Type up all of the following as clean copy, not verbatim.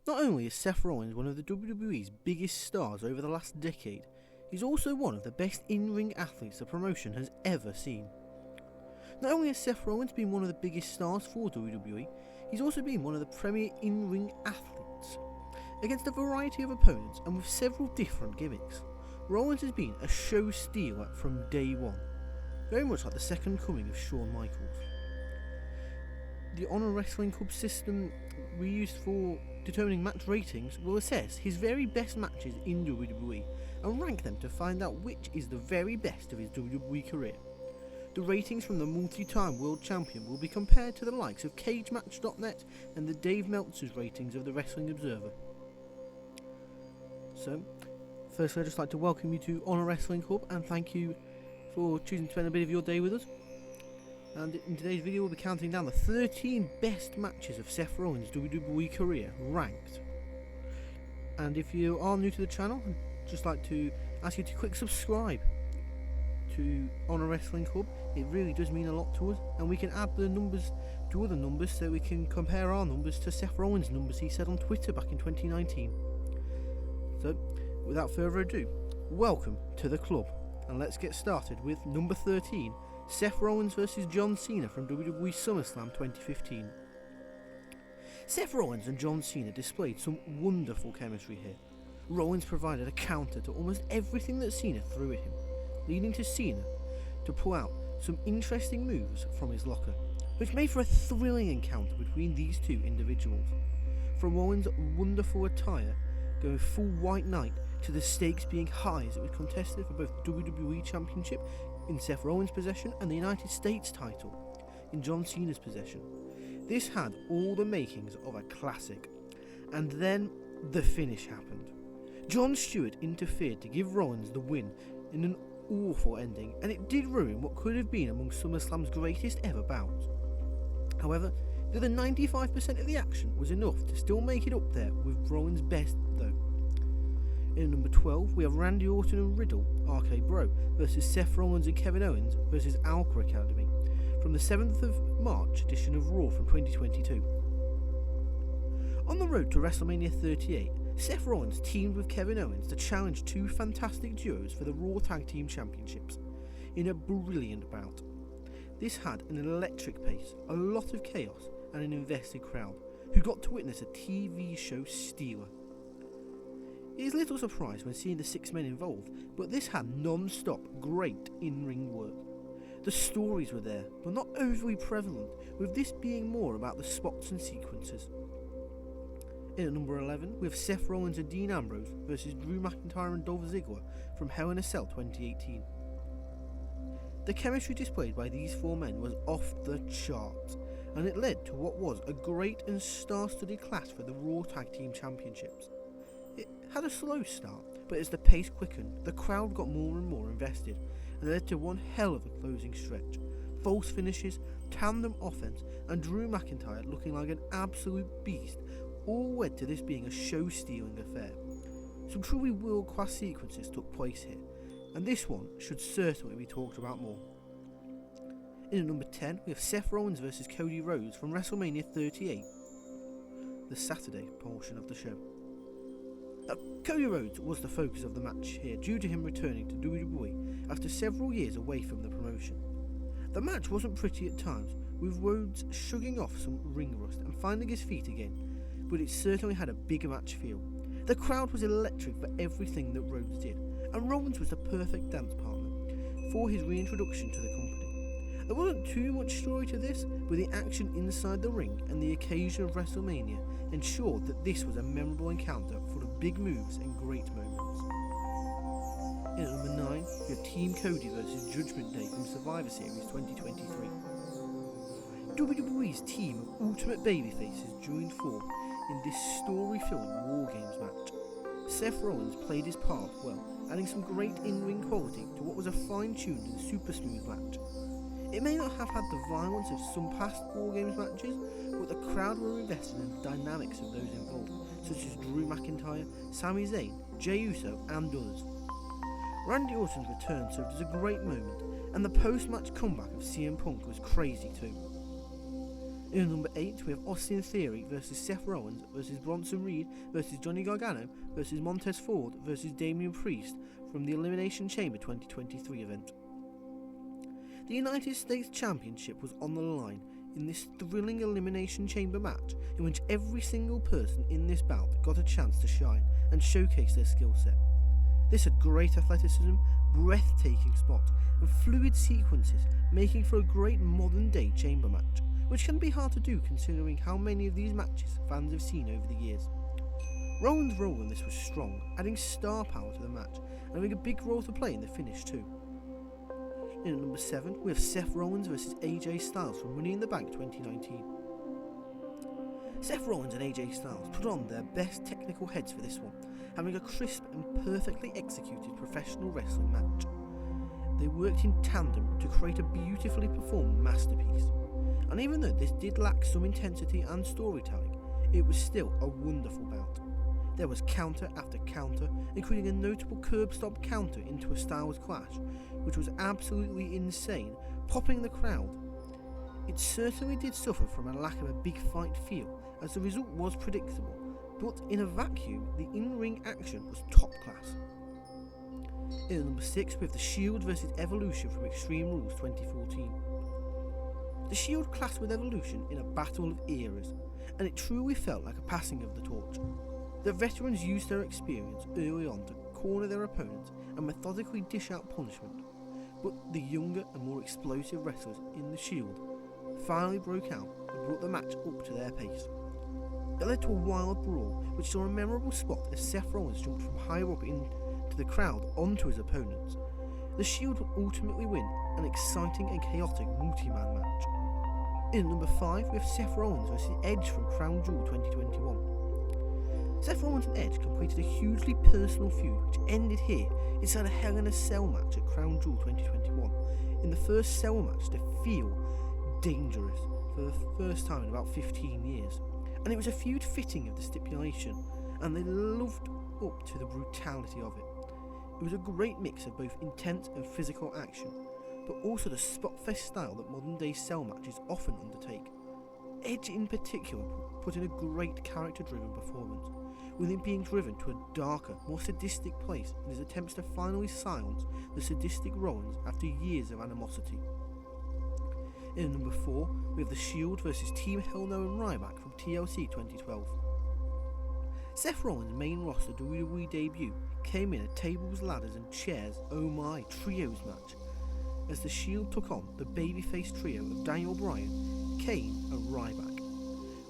Not only is Seth Rollins one of the WWE's biggest stars over the last decade, he's also one of the best in-ring athletes the promotion has ever seen. Not only has Seth Rollins been one of the biggest stars for WWE, he's also been one of the premier in-ring athletes. Against a variety of opponents and with several different gimmicks, Rollins has been a show stealer from day one, very much like the second coming of Shawn Michaels. The Honor Wrestling Club system we used for determining match ratings will assess his very best matches in WWE and rank them to find out which is the very best of his WWE career. The ratings from the multi-time world champion will be compared to the likes of CageMatch.net and the Dave Meltzer's ratings of the Wrestling Observer. So, firstly I'd just like to welcome you to Honor Wrestling Club and thank you for choosing to spend a bit of your day with us. And in today's video we'll be counting down the 13 best matches of Seth Rollins' WWE career, ranked. And if you are new to the channel, I'd just like to ask you to quick subscribe to Honor Wrestling Club. It really does mean a lot to us, and we can add the numbers to other numbers so we can compare our numbers to Seth Rollins' numbers he said on Twitter back in 2019. So, without further ado, welcome to the club, and let's get started with number 13. Seth Rollins vs John Cena from WWE SummerSlam 2015. Seth Rollins and John Cena displayed some wonderful chemistry here. Rollins provided a counter to almost everything that Cena threw at him, leading to Cena to pull out some interesting moves from his locker, which made for a thrilling encounter between these two individuals. From Rollins' wonderful attire going full white knight to the stakes being high as it was contested for both WWE Championship in Seth Rollins' possession and the United States title in John Cena's possession. This had all the makings of a classic. And then the finish happened. Jon Stewart interfered to give Rollins the win in an awful ending, and it did ruin what could have been among SummerSlam's greatest ever bouts. However, the other 95% of the action was enough to still make it up there with Rollins' best though. In number 12, we have Randy Orton and Riddle, RK Bro, versus Seth Rollins and Kevin Owens versus Alpha Academy, from the 7th of March edition of Raw from 2022. On the road to WrestleMania 38, Seth Rollins teamed with Kevin Owens to challenge two fantastic duos for the Raw Tag Team Championships in a brilliant bout. This had an electric pace, a lot of chaos, and an invested crowd, who got to witness a TV show stealer. It is little surprise when seeing the 6 men involved, but this had non-stop great in-ring work. The stories were there, but not overly prevalent, with this being more about the spots and sequences. In at number 11, we have Seth Rollins and Dean Ambrose versus Drew McIntyre and Dolph Ziggler from Hell in a Cell 2018. The chemistry displayed by these four men was off the charts, and it led to what was a great and star-studded clash for the Raw Tag Team Championships. It had a slow start, but as the pace quickened, the crowd got more and more invested, and led to one hell of a closing stretch. False finishes, tandem offense, and Drew McIntyre looking like an absolute beast all led to this being a show-stealing affair. Some truly world-class sequences took place here, and this one should certainly be talked about more. In at number 10, we have Seth Rollins vs Cody Rhodes from WrestleMania 38, the Saturday portion of the show. Cody Rhodes was the focus of the match here due to him returning to WWE after several years away from the promotion. The match wasn't pretty at times, with Rhodes shrugging off some ring rust and finding his feet again, but it certainly had a big match feel. The crowd was electric for everything that Rhodes did, and Rollins was the perfect dance partner for his reintroduction to the company. There wasn't too much story to this, but the action inside the ring and the occasion of WrestleMania ensured that this was a memorable encounter full of big moves and great moments. In at number 9, we have Team Cody vs Judgment Day from Survivor Series 2023. WWE's team of ultimate babyfaces joined forth in this story-filled War Games match. Seth Rollins played his part well, adding some great in-ring quality to what was a fine-tuned and super smooth match. It may not have had the violence of some past War Games matches, but the crowd were invested in the dynamics of those involved, such as Drew McIntyre, Sami Zayn, Jey Uso and others. Randy Orton's return served as a great moment, and the post-match comeback of CM Punk was crazy too. In number 8, we have Austin Theory versus Seth Rollins versus Bronson Reed versus Johnny Gargano versus Montez Ford versus Damian Priest from the Elimination Chamber 2023 event. The United States Championship was on the line in this thrilling Elimination Chamber match in which every single person in this bout got a chance to shine and showcase their skill set. This had great athleticism, breathtaking spots and fluid sequences, making for a great modern day chamber match, which can be hard to do considering how many of these matches fans have seen over the years. Rollins' role in this was strong, adding star power to the match and having a big role to play in the finish too. In at number 7, we have Seth Rollins vs AJ Styles from Money in the Bank 2019. Seth Rollins and AJ Styles put on their best technical heads for this one, having a crisp and perfectly executed professional wrestling match. They worked in tandem to create a beautifully performed masterpiece, and even though this did lack some intensity and storytelling, it was still a wonderful bout. There was counter after counter, including a notable curb stomp counter into a Styles clash, which was absolutely insane, popping the crowd. It certainly did suffer from a lack of a big fight feel, as the result was predictable, but in a vacuum, the in-ring action was top class. In at number 6, we have The Shield vs Evolution from Extreme Rules 2014. The Shield clashed with Evolution in a battle of eras, and it truly felt like a passing of the torch. The veterans used their experience early on to corner their opponents and methodically dish out punishment, but the younger and more explosive wrestlers in the Shield finally broke out and brought the match up to their pace. That led to a wild brawl, which saw a memorable spot as Seth Rollins jumped from higher up into the crowd onto his opponents. The Shield would ultimately win an exciting and chaotic multi-man match. In number 5, we have Seth Rollins vs Edge from Crown Jewel 2021. Seth Rollins and Edge completed a hugely personal feud which ended here inside a Hell in a Cell match at Crown Jewel 2021, in the first cell match to feel dangerous for the first time in about 15 years. And it was a feud fitting of the stipulation, and they lived up to the brutality of it. It was a great mix of both intense and physical action, but also the spot-fest style that modern day cell matches often undertake. Edge in particular put in a great character-driven performance, with him being driven to a darker, more sadistic place in his attempts to finally silence the sadistic Rollins after years of animosity. In number 4, we have The Shield vs Team Hell No and Ryback from TLC 2012. Seth Rollins' main roster WWE debut came in a tables, ladders and chairs oh my trios match, as The Shield took on the babyface trio of Daniel Bryan, Kane and Ryback.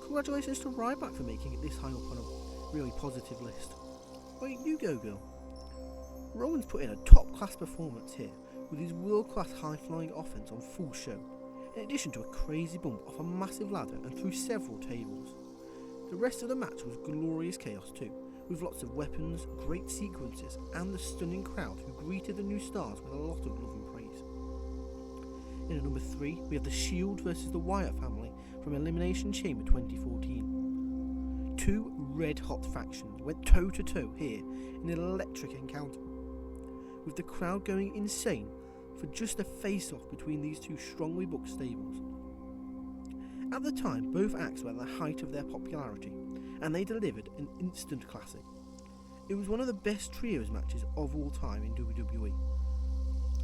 Congratulations to Ryback for making it this high up on a really positive list. Wait, you go girl. Rollins put in a top class performance here, with his world class high flying offense on full show, in addition to a crazy bump off a massive ladder and through several tables. The rest of the match was glorious chaos too, with lots of weapons, great sequences and a stunning crowd who greeted the new stars with a lot of love and praise. In at number 3, we have The Shield vs the Wyatt family from Elimination Chamber 2014. Two red hot factions went toe to toe here in an electric encounter, with the crowd going insane for just a face-off between these two strongly booked stables. At the time, both acts were at the height of their popularity, and they delivered an instant classic. It was one of the best trios matches of all time in WWE,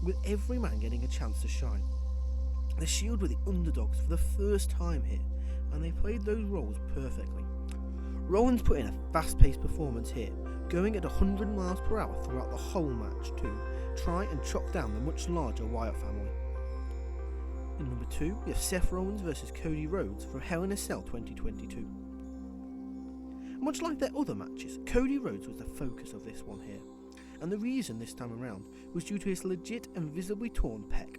with every man getting a chance to shine. The Shield were the underdogs for the first time here, and they played those roles perfectly. Rollins put in a fast-paced performance here, going at 100 miles per hour throughout the whole match to try and chop down the much larger Wyatt family. In number 2, we have Seth Rollins vs Cody Rhodes from Hell in a Cell 2022. Much like their other matches, Cody Rhodes was the focus of this one here, and the reason this time around was due to his legit and visibly torn pec.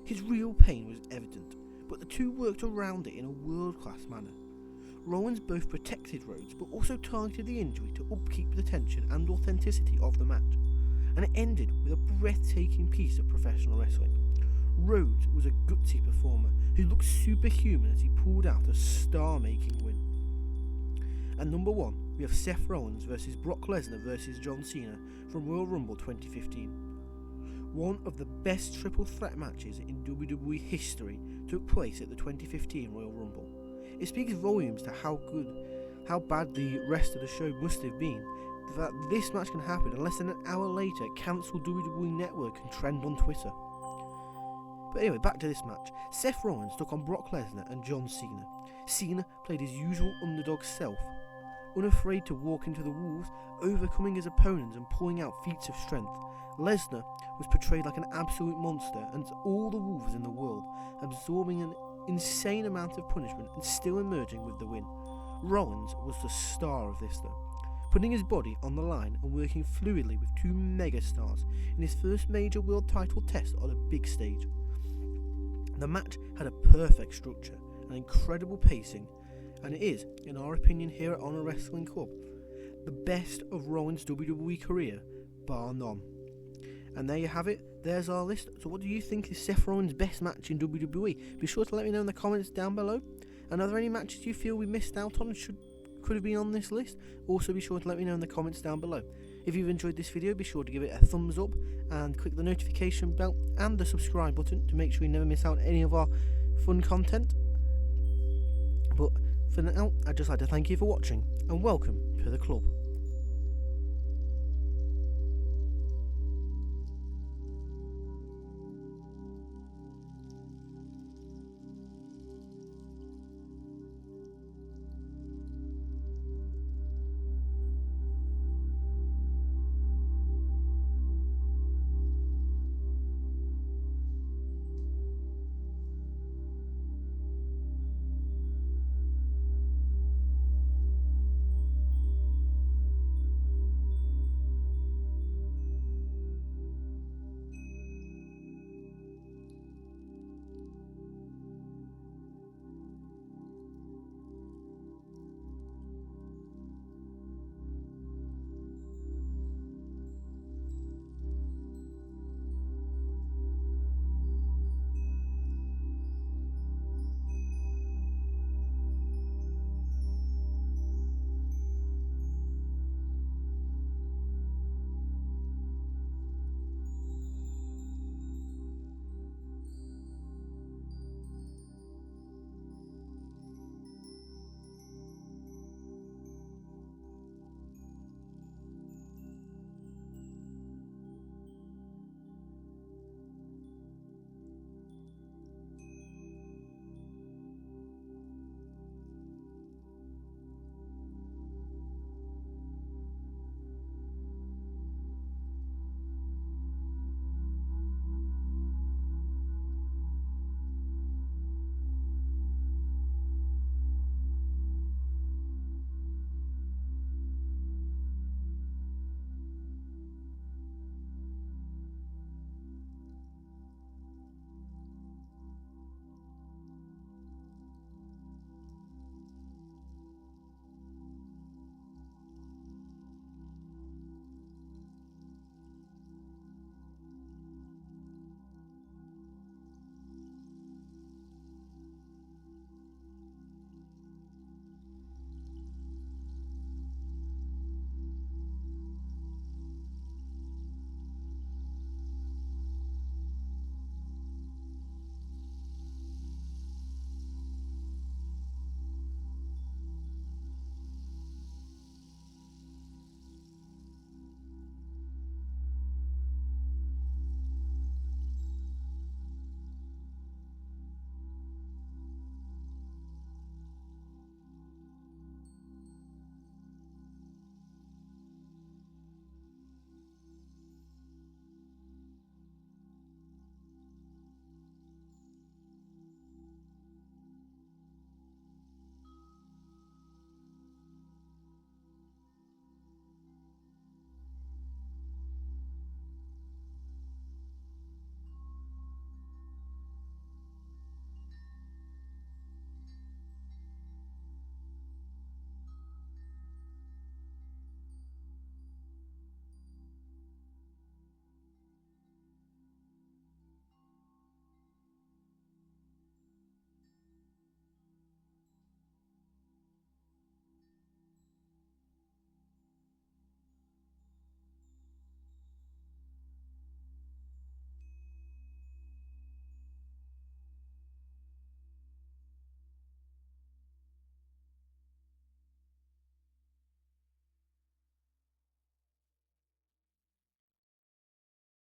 His real pain was evident, but the two worked around it in a world-class manner. Rollins both protected Rhodes but also targeted the injury to upkeep the tension and authenticity of the match, and it ended with a breathtaking piece of professional wrestling. Rhodes was a gutsy performer who looked superhuman as he pulled out a star-making win. At number 1, we have Seth Rollins vs Brock Lesnar vs John Cena from Royal Rumble 2015. One of the best triple threat matches in WWE history took place at the 2015 Royal Rumble. It speaks volumes to how bad the rest of the show must have been, that this match can happen and less than an hour later cancelled WWE Network can trend on Twitter. But anyway, back to this match. Seth Rollins took on Brock Lesnar and John Cena. Cena played his usual underdog self, unafraid to walk into the wolves, overcoming his opponents and pulling out feats of strength. Lesnar was portrayed like an absolute monster and all the wolves in the world, absorbing an insane amount of punishment and still emerging with the win. Rollins was the star of this though, putting his body on the line and working fluidly with two megastars in his first major world title test on a big stage. The match had a perfect structure and incredible pacing, and it is, in our opinion here at Honor Wrestling Club, the best of Rollins' WWE career, bar none. And there you have it, there's our list. So what do you think is Seth Rollins' best match in WWE? Be sure to let me know in the comments down below. And are there any matches you feel we missed out on and could have been on this list? Also be sure to let me know in the comments down below. If you've enjoyed this video, be sure to give it a thumbs up and click the notification bell and the subscribe button to make sure you never miss out on any of our fun content. But for now, I'd just like to thank you for watching and welcome to the club.